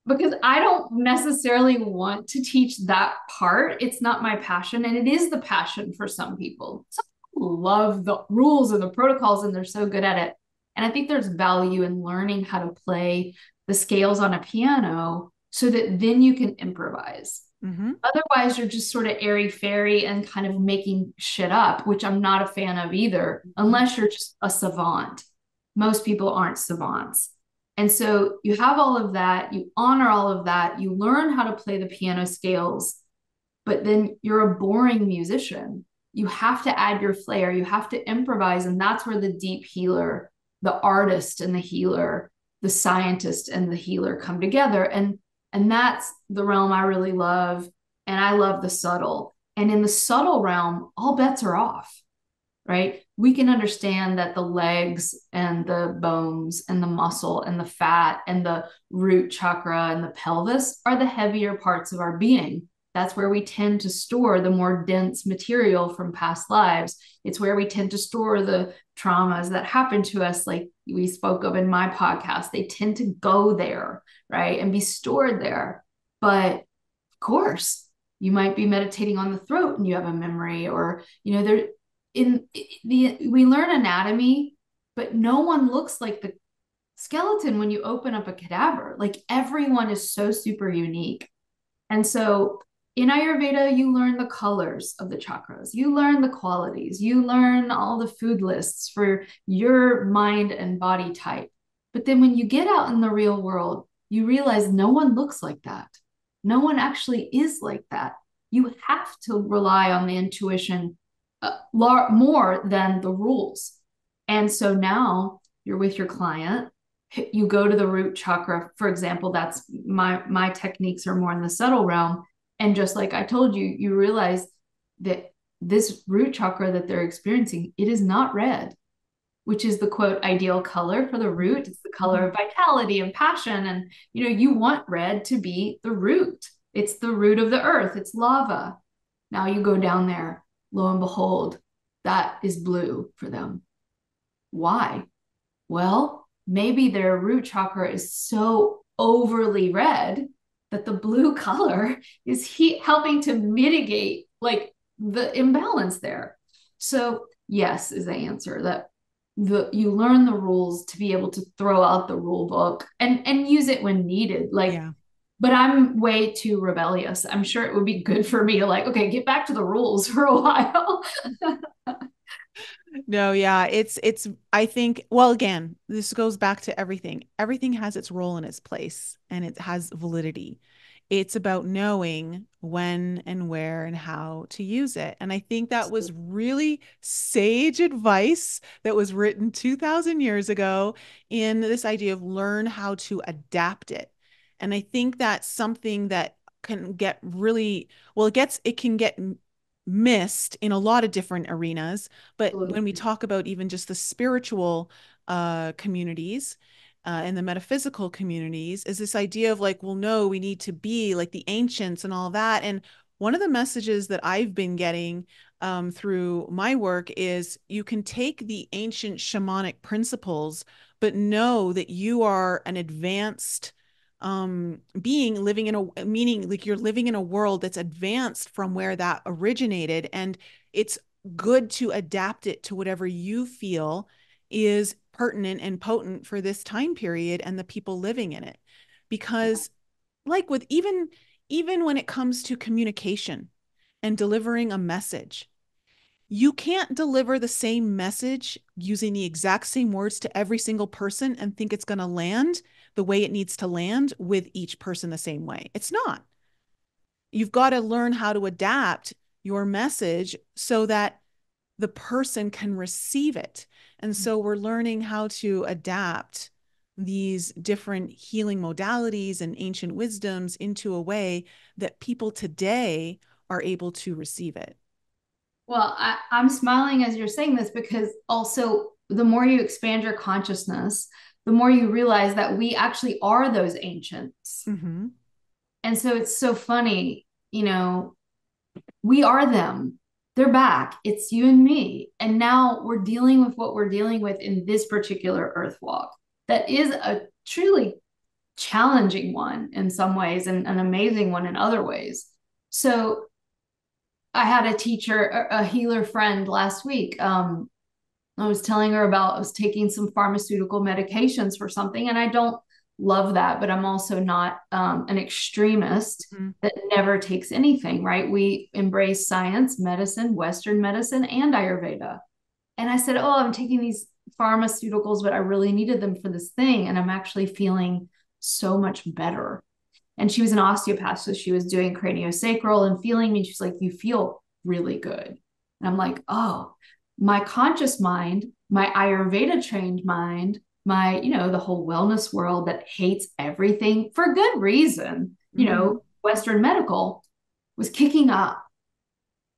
because I don't necessarily want to teach that part. It's not my passion, and it is the passion for some people. Some people love the rules and the protocols, and they're so good at it. And I think there's value in learning how to play the scales on a piano so that then you can improvise. Mm-hmm. Otherwise, you're just sort of airy fairy and kind of making shit up, which I'm not a fan of either, unless you're just a savant. Most people aren't savants. And so you have all of that, you honor all of that, you learn how to play the piano scales, but then you're a boring musician. You have to add your flair, you have to improvise. And that's where the deep healer, the artist and the healer, the scientist and the healer come together. And that's the realm I really love. And I love the subtle. And in the subtle realm, all bets are off, right? We can understand that the legs and the bones and the muscle and the fat and the root chakra and the pelvis are the heavier parts of our being. That's where we tend to store the more dense material from past lives. It's where we tend to store the traumas that happen to us, like we spoke of in my podcast. They tend to go there, right? And be stored there. But of course, you might be meditating on the throat and you have a memory, or, there we learn anatomy, but no one looks like the skeleton when you open up a cadaver. Like everyone is so super unique. And so in Ayurveda, you learn the colors of the chakras, you learn the qualities, you learn all the food lists for your mind and body type. But then when you get out in the real world, you realize no one looks like that. No one actually is like that. You have to rely on the intuition more than the rules. And so now you're with your client you go to the root chakra, for example. That's my techniques are more in the subtle realm. And just like I told you, you realize that this root chakra that they're experiencing, it is not red, which is the quote ideal color for the root. It's the color of vitality and passion. And you want red to be the root. It's the root of the earth. It's lava. Now you go down there, lo and behold, that is blue for them. Why? Well, maybe their root chakra is so overly red that the blue color is helping to mitigate like the imbalance there. So yes, is the answer. That you learn the rules to be able to throw out the rule book and use it when needed. But I'm way too rebellious. I'm sure it would be good for me to okay, get back to the rules for a while. No, yeah, I think, well, again, this goes back to everything. Everything has its role and its place, and it has validity. It's about knowing when and where and how to use it. And I think that was really sage advice that was written 2000 years ago in this idea of learn how to adapt it. And I think that's something that can get really, well, it can get missed in a lot of different arenas. But when we talk about even just the spiritual communities and the metaphysical communities, is this idea of well, no, we need to be like the ancients and all that. And one of the messages that I've been getting through my work is you can take the ancient shamanic principles, but know that you are an advanced being living in meaning like you're living in a world that's advanced from where that originated, and it's good to adapt it to whatever you feel is pertinent and potent for this time period and the people living in it. Because with even when it comes to communication and delivering a message, you can't deliver the same message using the exact same words to every single person and think it's going to land the way it needs to land with each person the same way. It's not. You've got to learn how to adapt your message so that the person can receive it. And so we're learning how to adapt these different healing modalities and ancient wisdoms into a way that people today are able to receive it. Well, I'm smiling as you're saying this because also the more you expand your consciousness, the more you realize that we actually are those ancients. Mm-hmm. And so it's so funny, we are them. They're back. It's you and me. And now we're dealing with what we're dealing with in this particular earth walk. That is a truly challenging one in some ways and an amazing one in other ways. So I had a teacher, a healer friend last week. I was telling her I was taking some pharmaceutical medications for something, and I don't love that, but I'm also not an extremist that never takes anything, right? We embrace science, medicine, Western medicine, and Ayurveda. And I said, oh, I'm taking these pharmaceuticals, but I really needed them for this thing. And I'm actually feeling so much better. And she was an osteopath, so she was doing craniosacral and feeling me. She's like, you feel really good. And I'm like, oh, my conscious mind, my Ayurveda trained mind, my, the whole wellness world that hates everything for good reason, Western medical was kicking up.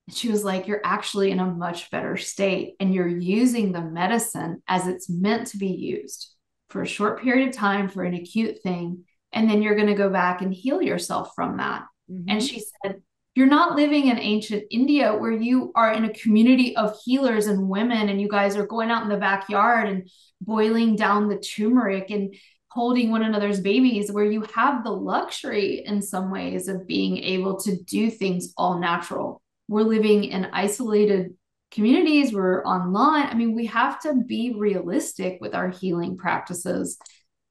And she was like, you're actually in a much better state and you're using the medicine as it's meant to be used for a short period of time for an acute thing. And then you're going to go back and heal yourself from that. Mm-hmm. And she said, you're not living in ancient India where you are in a community of healers and women, and you guys are going out in the backyard and boiling down the turmeric and holding one another's babies, where you have the luxury in some ways of being able to do things all natural. We're living in isolated communities. We're online. I mean, we have to be realistic with our healing practices.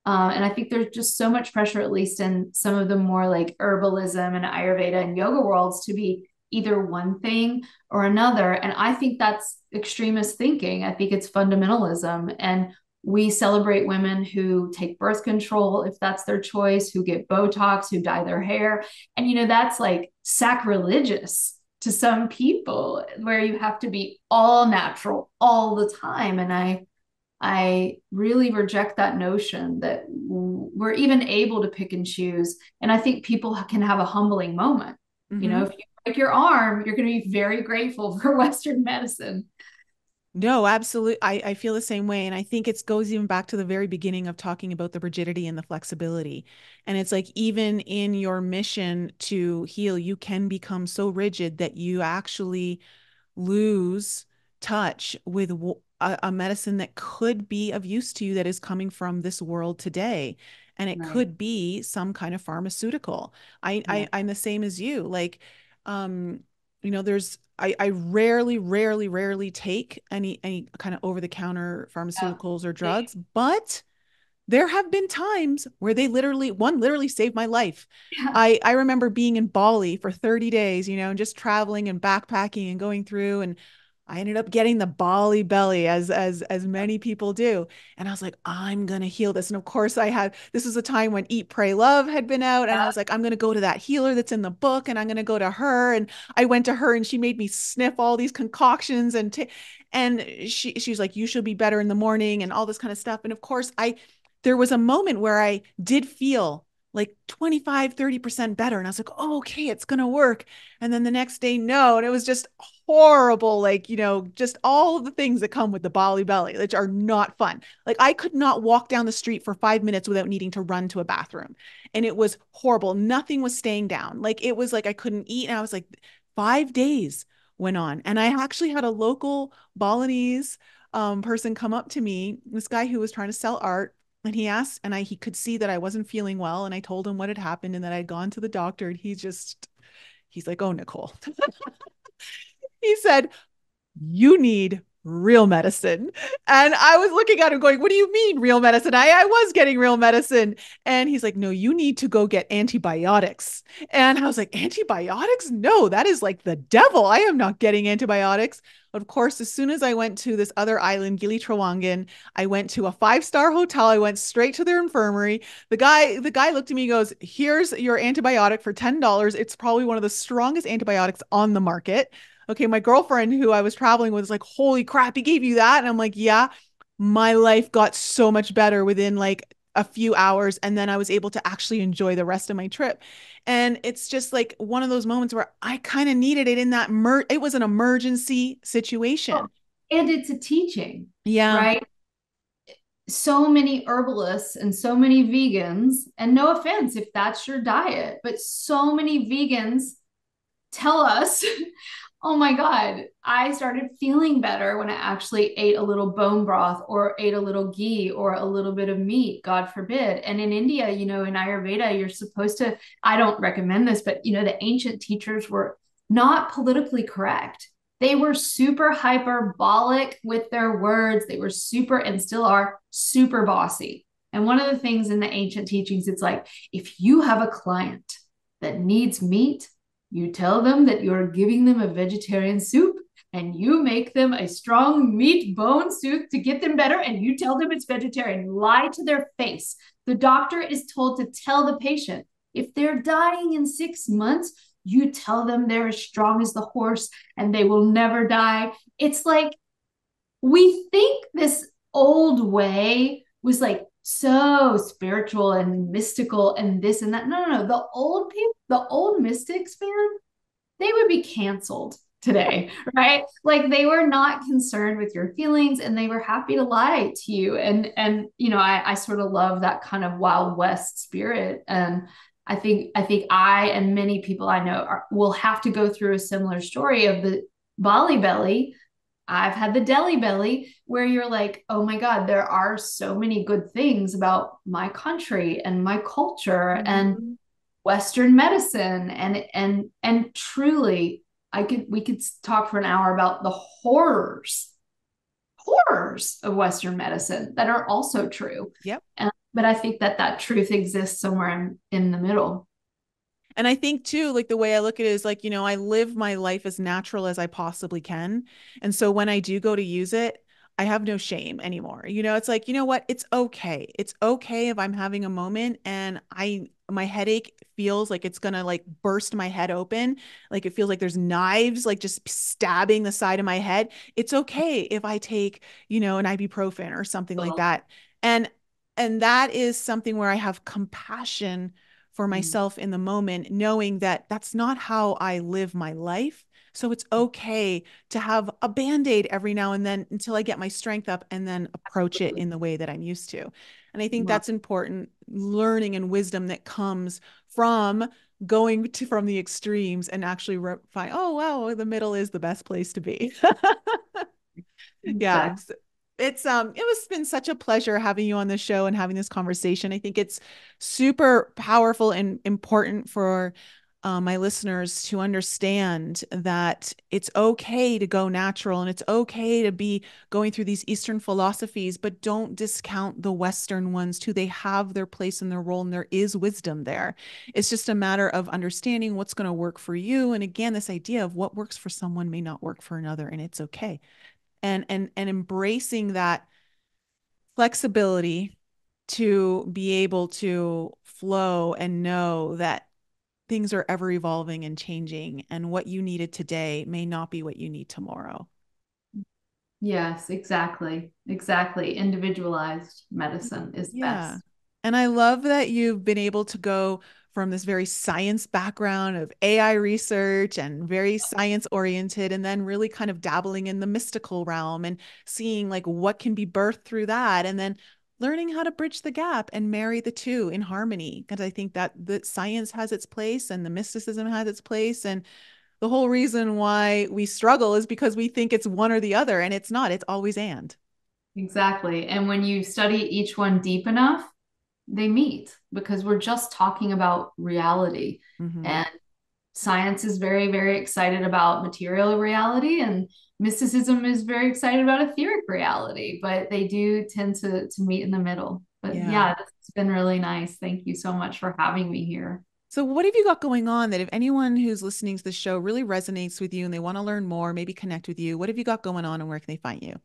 And I think there's just so much pressure, at least in some of the more like herbalism and Ayurveda and yoga worlds, to be either one thing or another. And I think that's extremist thinking. I think it's fundamentalism. And we celebrate women who take birth control, if that's their choice, who get Botox, who dye their hair. And, that's like sacrilegious to some people, where you have to be all natural all the time. And I really reject that notion that we're even able to pick and choose. And I think people can have a humbling moment. You know, Mm-hmm. if you break your arm, you're going to be very grateful for Western medicine. No, absolutely. I feel the same way. And I think it goes even back to the very beginning of talking about the rigidity and the flexibility. And it's like, even in your mission to heal, you can become so rigid that you actually lose touch with a medicine that could be of use to you that is coming from this world today. And it Right. could be some kind of pharmaceutical. Yeah. I'm the same as you. Like, um, I rarely take any kind of over the counter Yeah. pharmaceuticals or drugs, but there have been times where one literally saved my life. Yeah. I remember being in Bali for 30 days, and just traveling and backpacking and going through, and I ended up getting the Bali belly, as many people do. And I was like, I'm gonna heal this. And of course this was a time when Eat, Pray, Love had been out. And I was like, I'm gonna go to that healer that's in the book, and I'm gonna go to her. And I went to her, and she made me sniff all these concoctions, and she was like, you should be better in the morning and all this kind of stuff. And of course, there was a moment where I did feel like 25, 30% better. And I was like, oh, okay, it's going to work. And then the next day, no. And it was just horrible. Like, just all of the things that come with the Bali belly, which are not fun. Like, I could not walk down the street for 5 minutes without needing to run to a bathroom. And it was horrible. Nothing was staying down. Like, it was like I couldn't eat. And I was like, 5 days went on. And I actually had a local Balinese person come up to me, this guy who was trying to sell art, and he asked, and he could see that I wasn't feeling well. And I told him what had happened and that I'd gone to the doctor. And he's like, oh, Nicole. He said, you need real medicine. And I was looking at him going, what do you mean real medicine? I was getting real medicine. And he's like, no, you need to go get antibiotics. And I was like, antibiotics? No, that is like the devil. I am not getting antibiotics. Of course, as soon as I went to this other island, Gili Trawangan, I went to a 5-star hotel. I went straight to their infirmary. The guy looked at me and goes, here's your antibiotic for $10. It's probably one of the strongest antibiotics on the market. Okay, my girlfriend who I was traveling with is like, holy crap, he gave you that? And I'm like, yeah, my life got so much better within like a few hours. And then I was able to actually enjoy the rest of my trip. And it's just like one of those moments where I kind of needed it in that it was an emergency Oh, situation. and it's a teaching, Yeah. right? So many herbalists and so many vegans, and no offense if that's your diet, but so many vegans tell us, oh my God, I started feeling better when I actually ate a little bone broth or ate a little ghee or a little bit of meat, God forbid. And in India, in Ayurveda, you're supposed to, I don't recommend this, but the ancient teachers were not politically correct. They were super hyperbolic with their words. They were super, and still are, super bossy. And one of the things in the ancient teachings, it's like, if you have a client that needs meat, you tell them that you're giving them a vegetarian soup, and you make them a strong meat bone soup to get them better, and you tell them it's vegetarian. Lie to their face. The doctor is told to tell the patient, if they're dying in 6 months, you tell them they're as strong as the horse and they will never die. It's like, we think this old way was like so spiritual and mystical and this and that. No. The old people, the old mystics, man, they would be canceled today, right? Like, they were not concerned with your feelings, and they were happy to lie to you. And I sort of love that kind of Wild West spirit. And I think I and many people I know will have to go through a similar story of the Bali belly. I've had the Delhi belly, where you're like, oh my God, there are so many good things about my country and my culture and Mhm. Western medicine. And truly, we could talk for an hour about the horrors of Western medicine that are also true. Yep. But I think that truth exists somewhere in the middle. And I think too, like the way I look at it is like, I live my life as natural as I possibly can. And so when I do go to use it, I have no shame anymore. It's like, you know what? It's okay. It's okay if I'm having a moment and my headache feels like it's gonna like burst my head open. Like it feels like there's knives like just stabbing the side of my head. It's okay if I take, an ibuprofen or something like that. And that is something where I have compassion for myself in the moment, knowing that that's not how I live my life. So it's okay to have a Band-Aid every now and then until I get my strength up and then approach it in the way that I'm used to. And I think that's important learning and wisdom that comes from from the extremes and actually find, oh, wow, the middle is the best place to be. Yeah. It was been such a pleasure having you on the show and having this conversation. I think it's super powerful and important for my listeners to understand that it's okay to go natural and it's okay to be going through these Eastern philosophies, but don't discount the Western ones too. They have their place and their role, and there is wisdom there. It's just a matter of understanding what's going to work for you. And again, this idea of what works for someone may not work for another, and it's okay. And embracing that flexibility to be able to flow and know that things are ever evolving and changing, and what you needed today may not be what you need tomorrow. Yes, exactly. Exactly. Individualized medicine is best. And I love that you've been able to go from this very science background of AI research and very science oriented, and then really kind of dabbling in the mystical realm and seeing like what can be birthed through that. And then learning how to bridge the gap and marry the two in harmony. Because I think that the science has its place and the mysticism has its place. And the whole reason why we struggle is because we think it's one or the other, and it's not, it's always and. Exactly. And when you study each one deep enough, they meet, because we're just talking about reality. And science is very, very excited about material reality, and mysticism is very excited about etheric reality, but they do tend to meet in the middle. But yeah, this has been really nice. Thank you so much for having me here. So what have you got going on that if anyone who's listening to the show really resonates with you and they want to learn more, maybe connect with you, what have you got going on and where can they find you?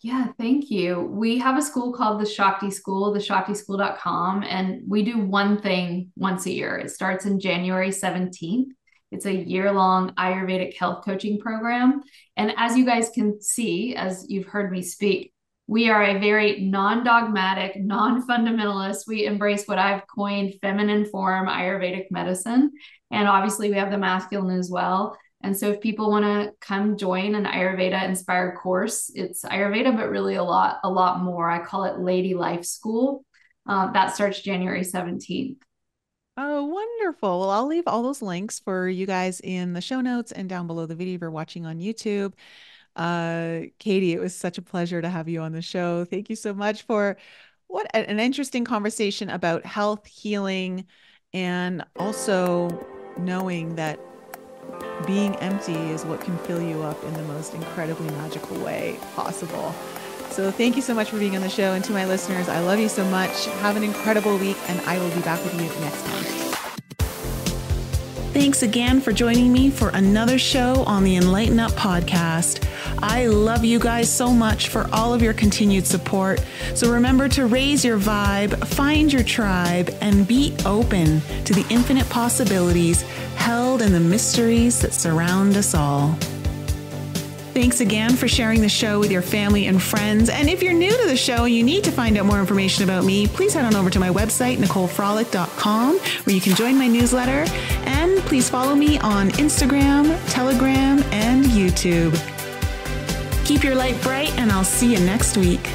Yeah, thank you. We have a school called the Shakti School, the shorturl.at, and we do one thing once a year. It starts in January 17th. It's a year-long Ayurvedic health coaching program. And as you guys can see, as you've heard me speak, we are a very non-dogmatic, non-fundamentalist. We embrace what I've coined feminine form Ayurvedic medicine. And obviously we have the masculine as well. And so if people want to come join an Ayurveda inspired course, it's Ayurveda, but really a lot more. I call it Lady Life School. That starts January 17th. Oh, wonderful. Well, I'll leave all those links for you guys in the show notes and down below the video if you're watching on YouTube. Katie, it was such a pleasure to have you on the show. Thank you so much for what an interesting conversation about health, healing, and also knowing that being empty is what can fill you up in the most incredibly magical way possible. So thank you so much for being on the show. And to my listeners, I love you so much. Have an incredible week, and I will be back with you next time. Thanks again for joining me for another show on the Enlighten Up podcast. I love you guys so much for all of your continued support. So remember to raise your vibe, find your tribe, and be open to the infinite possibilities held in the mysteries that surround us all. Thanks again for sharing the show with your family and friends. And if you're new to the show and you need to find out more information about me, please head on over to my website, NicoleFrolick.com, where you can join my newsletter. And please follow me on Instagram, Telegram, and YouTube. Keep your light bright, and I'll see you next week.